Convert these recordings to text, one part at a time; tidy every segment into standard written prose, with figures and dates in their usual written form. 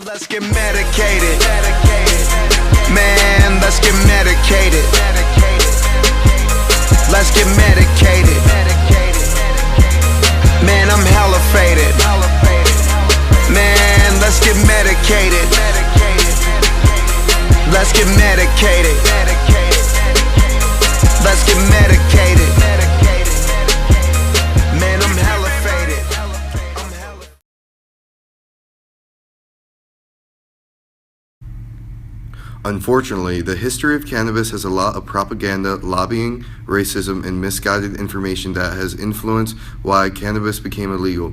Let's get medicated. Man, let's get medicated. Let's get medicated. Man, I'm hella faded. Man, let's get medicated. Let's get medicated. Let's get medicated. Man, I'm hella faded. Unfortunately, the history of cannabis has a lot of propaganda, lobbying, racism, and misguided information that has influenced why cannabis became illegal.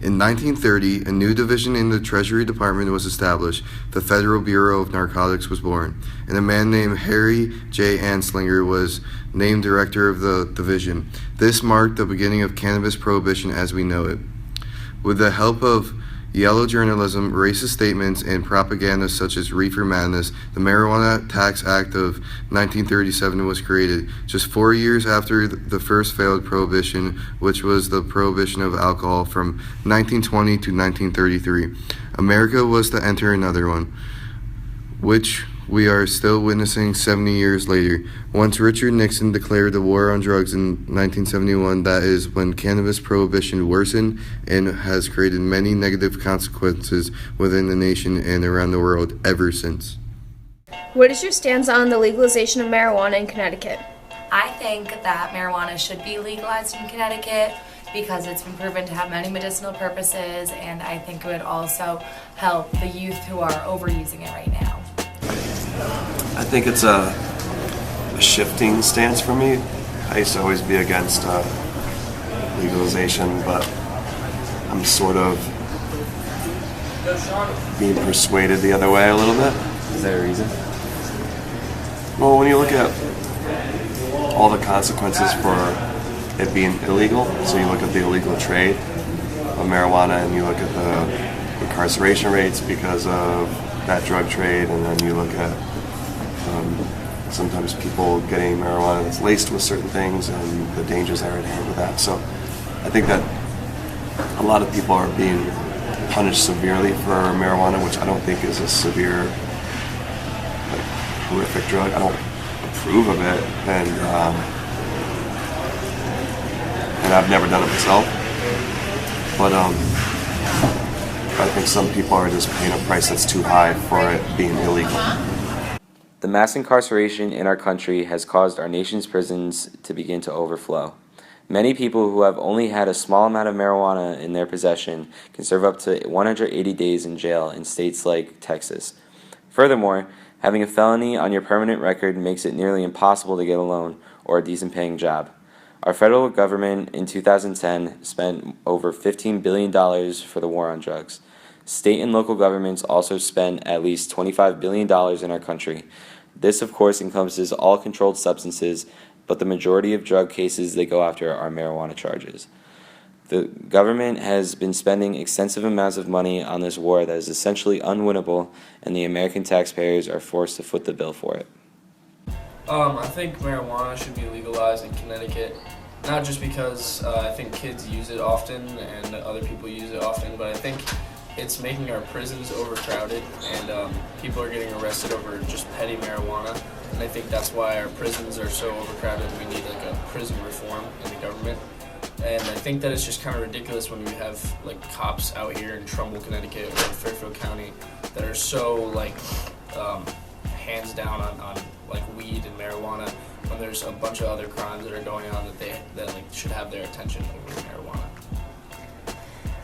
In 1930, a new division in the Treasury Department was established. The Federal Bureau of Narcotics was born, and a man named Harry J. Anslinger was named director of the division. This marked the beginning of cannabis prohibition as we know it. With the help of yellow journalism, racist statements, and propaganda such as Reefer Madness, the Marijuana Tax Act of 1937 was created, just 4 years after the first failed prohibition, which was the prohibition of alcohol from 1920 to 1933. America was to enter another one, which we are still witnessing 70 years later. Once Richard Nixon declared the war on drugs in 1971, that is when cannabis prohibition worsened and has created many negative consequences within the nation and around the world ever since. What is your stance on the legalization of marijuana in Connecticut? I think that marijuana should be legalized in Connecticut because it's been proven to have many medicinal purposes, and I think it would also help the youth who are overusing it right now. I think it's a shifting stance for me. I used to always be against legalization, but I'm sort of being persuaded the other way a little bit. Is there a reason? Well, when you look at all the consequences for it being illegal, so you look at the illegal trade of marijuana and you look at the incarceration rates because of that drug trade, and then you look at sometimes people getting marijuana that's laced with certain things and the dangers that are inherent with that. So I think that a lot of people are being punished severely for marijuana, which I don't think is a severe, like, horrific drug. I don't approve of it, and I've never done it myself. But I think some people are just paying a price that's too high for it being illegal. The mass incarceration in our country has caused our nation's prisons to begin to overflow. Many people who have only had a small amount of marijuana in their possession can serve up to 180 days in jail in states like Texas. Furthermore, having a felony on your permanent record makes it nearly impossible to get a loan or a decent paying job. Our federal government in 2010 spent over $15 billion for the war on drugs. State and local governments also spend at least $25 billion in our country. This, of course, encompasses all controlled substances, but the majority of drug cases they go after are marijuana charges. The government has been spending extensive amounts of money on this war that is essentially unwinnable, and the American taxpayers are forced to foot the bill for it. I think marijuana should be legalized in Connecticut, not just because I think kids use it often and other people use it often, but I think it's making our prisons overcrowded, and people are getting arrested over just petty marijuana, and I think that's why our prisons are so overcrowded. We need like a prison reform in the government, and I think that it's just kind of ridiculous when we have like cops out here in Trumbull, Connecticut, or in Fairfield County that are so like hands down on like weed and marijuana, when there's a bunch of other crimes that are going on that like should have their attention over marijuana.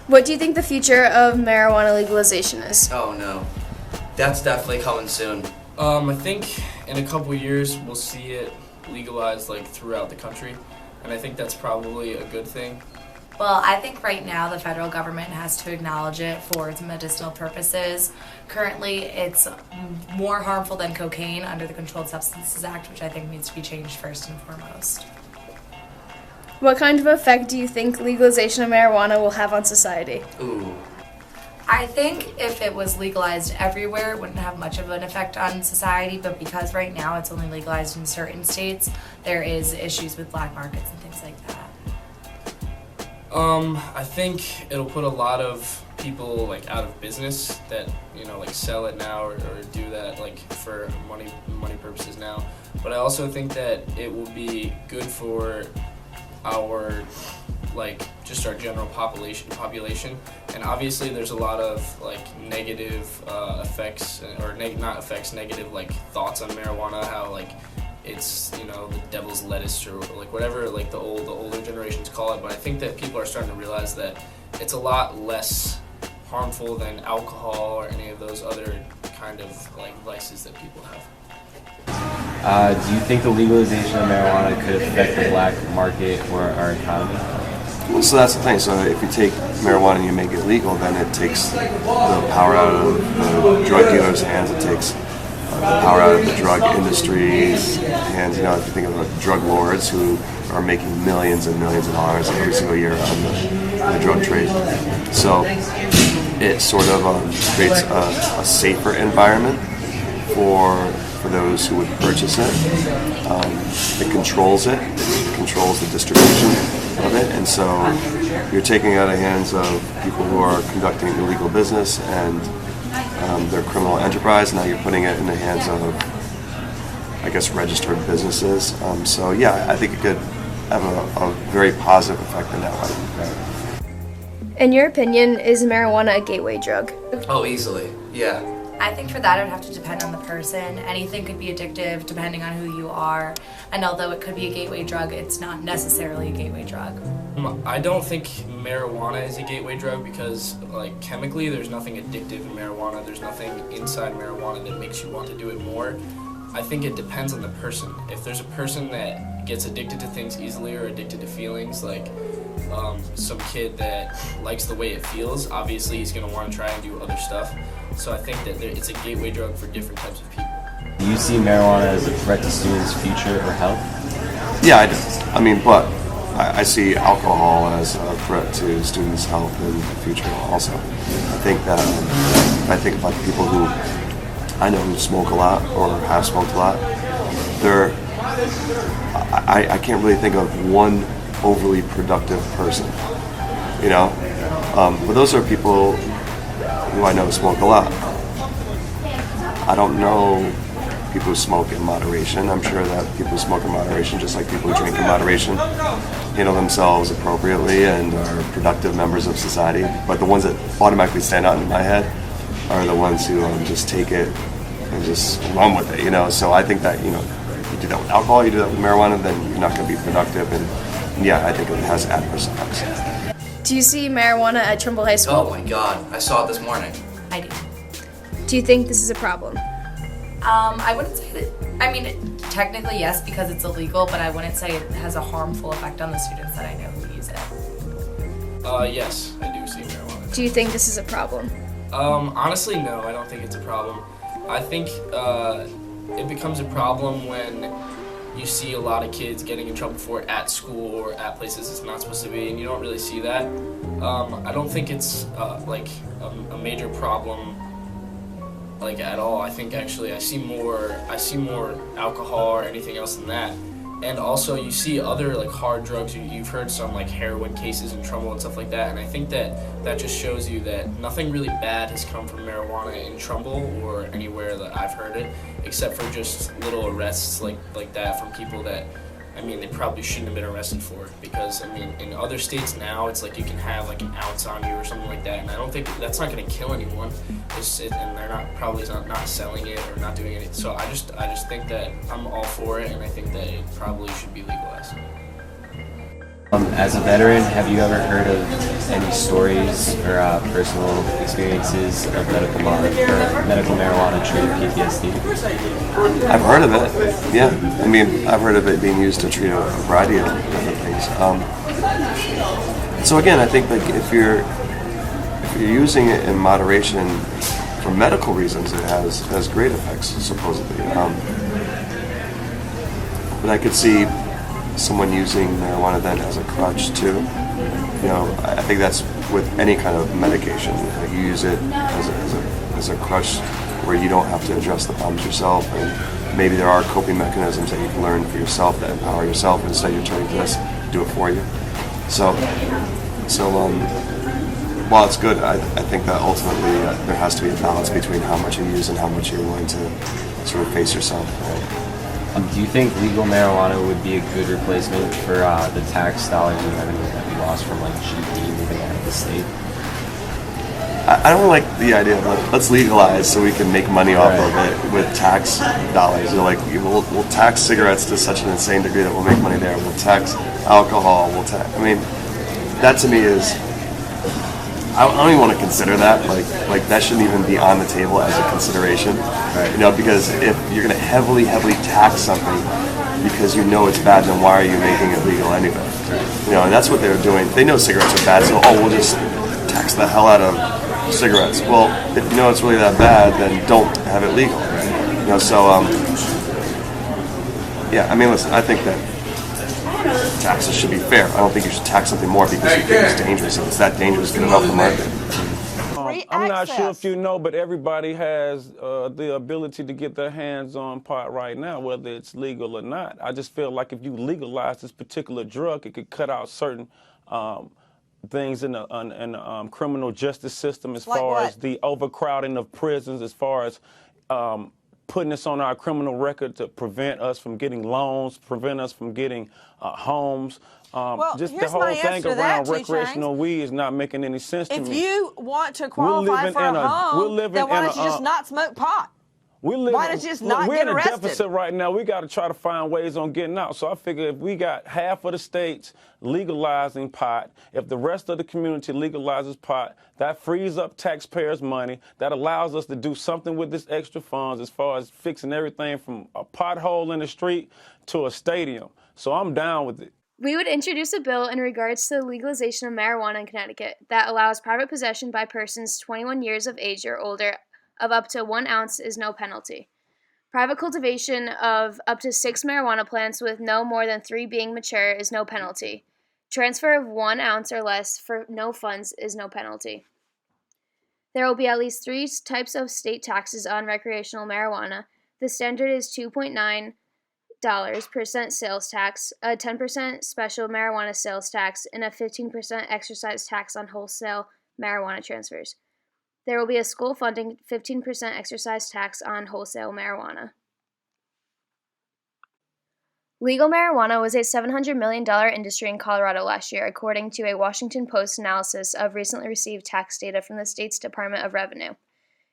What do you think the future of marijuana legalization is? Oh no, that's definitely coming soon. I think in a couple years we'll see it legalized like throughout the country, and I think that's probably a good thing. Well, I think right now the federal government has to acknowledge it for its medicinal purposes. Currently, it's more harmful than cocaine under the Controlled Substances Act, which I think needs to be changed first and foremost. What kind of effect do you think legalization of marijuana will have on society? Ooh. I think if it was legalized everywhere, it wouldn't have much of an effect on society, but because right now it's only legalized in certain states, there is issues with black markets and things like that. I think it'll put a lot of people like out of business that like sell it now or do that like for money purposes now. But I also think that it will be good for our like just our general population, and obviously there's a lot of like negative effects or not effects, negative like thoughts on marijuana, how like it's the devil's lettuce or like whatever like the older generations call it. But I think that people are starting to realize that it's a lot less harmful than alcohol or any of those other kind of like vices that people have. Do you think the legalization of marijuana could affect the black market or our economy? Well, so that's the thing. So if you take marijuana and you make it legal, then it takes the power out of the drug dealers' hands. It takes the power out of the drug industry's hands. If you think of the drug lords who are making millions and millions of dollars every single year on the drug trade. So it sort of creates a safer environment for those who would purchase it. It controls it. It controls the distribution of it. And so you're taking it out of the hands of people who are conducting illegal business and their criminal enterprise. Now you're putting it in the hands of, I guess, registered businesses. So yeah, I think it could have a very positive effect in that way. In your opinion, is marijuana a gateway drug? Oh, easily. Yeah. I think for that it would have to depend on the person. Anything could be addictive depending on who you are, and although it could be a gateway drug, it's not necessarily a gateway drug. I don't think marijuana is a gateway drug because like chemically there's nothing addictive in marijuana. There's nothing inside marijuana that makes you want to do it more. I think it depends on the person. If there's a person that gets addicted to things easily or addicted to feelings, like some kid that likes the way it feels, obviously he's going to want to try and do other stuff. So I think that it's a gateway drug for different types of people. Do you see marijuana as a threat to students' future or health? Yeah, I do. I mean, but I see alcohol as a threat to students' health in the future also. I think that I think about the people who I know who smoke a lot or have smoked a lot. I can't really think of one overly productive person, but those are people who I know smoke a lot. I don't know people who smoke in moderation. I'm sure that people who smoke in moderation, just like people who drink in moderation, handle themselves appropriately and are productive members of society. But the ones that automatically stand out in my head are the ones who just take it and just run with it, So I think that, you do that with alcohol, you do that with marijuana, then you're not going to be productive. And yeah, I think it has adverse effects. Do you see marijuana at Trimble High School? Oh my God, I saw it this morning. I do. Do you think this is a problem? I wouldn't say that. I mean, technically yes, because it's illegal, but I wouldn't say it has a harmful effect on the students that I know who use it. Yes, I do see marijuana. Do you think this is a problem? Honestly, no, I don't think it's a problem. I think it becomes a problem when you see a lot of kids getting in trouble for it at school or at places it's not supposed to be, and you don't really see that. I don't think it's like a major problem like at all. I think actually I see more alcohol or anything else than that. And also you see other like hard drugs. You've heard some like heroin cases in Trumbull and stuff like that, and I think that just shows you that nothing really bad has come from marijuana in Trumbull or anywhere that I've heard it, except for just little arrests like that from people that, I mean, they probably shouldn't have been arrested for. Because I mean, in other states now it's like you can have like an ounce on you or something like that, and I don't think that's not going to kill anyone. And they're probably not selling it or not doing anything. So I just think that I'm all for it, and I think that it probably should be legalized. As a veteran, have you ever heard of any stories or personal experiences of medical marijuana treated PTSD? I've heard of it, yeah. I mean, I've heard of it being used to treat a variety of different things. So again, I think like if you're using it in moderation for medical reasons, it has great effects, supposedly. But I could see someone using marijuana then as a crutch too. I think that's with any kind of medication. Like you use it as a crutch where you don't have to address the problems yourself, and maybe there are coping mechanisms that you can learn for yourself that empower yourself, and instead you're turning to this, do it for you. So while it's good, I think that ultimately there has to be a balance between how much you use and how much you're willing to sort of face yourself. Right? Do you think legal marijuana would be a good replacement for the tax dollars and revenue that we lost from like GP moving out of the state? I don't like the idea of let's legalize so we can make money off of it with tax dollars. You know, like we'll tax cigarettes to such an insane degree that we'll make money there. We'll tax alcohol. I mean, that to me is. I don't even want to consider that. Like that shouldn't even be on the table as a consideration. Right. You know, because if you're going to heavily tax something because you know it's bad, then why are you making it legal anyway? Right. You know, and that's what they're doing. They know cigarettes are bad, so we'll just tax the hell out of cigarettes. Well, if you know it's really that bad, then don't have it legal. You know, so yeah. I mean, listen. I think that taxes should be fair. I don't think you should tax something more because you think it's dangerous. If it's that dangerous, get it off the market. I'm not sure if you know, but everybody has the ability to get their hands on pot right now, whether it's legal or not. I just feel like if you legalize this particular drug, it could cut out certain things in the criminal justice system, as far as the overcrowding of prisons, as far as putting this on our criminal record to prevent us from getting loans, prevent us from getting homes. Just the whole thing around recreational weed is not making any sense to me. If you want to qualify for a home, then why don't you just not smoke pot? Why don't you just not get arrested? We're in a deficit right now. We got to try to find ways on getting out. So I figure if we got half of the states legalizing pot, if the rest of the community legalizes pot, that frees up taxpayers' money. That allows us to do something with this extra funds as far as fixing everything from a pothole in the street to a stadium. So I'm down with it. We would introduce a bill in regards to the legalization of marijuana in Connecticut that allows private possession by persons 21 years of age or older of up to 1 ounce is no penalty. Private cultivation of up to 6 marijuana plants with no more than 3 being mature is no penalty. Transfer of 1 ounce or less for no funds is no penalty. There will be at least 3 types of state taxes on recreational marijuana. The standard is $2.9 % sales tax, a 10% special marijuana sales tax, and a 15% excise tax on wholesale marijuana transfers. There will be a school funding 15% excise tax on wholesale marijuana. Legal marijuana was a $700 million industry in Colorado last year, according to a Washington Post analysis of recently received tax data from the state's Department of Revenue.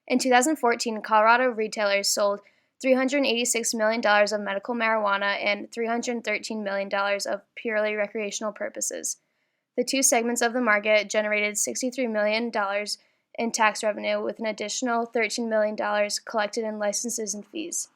In 2014, Colorado retailers sold $386 million of medical marijuana and $313 million of purely recreational purposes. The two segments of the market generated $63 million in tax revenue, with an additional $13 million collected in licenses and fees.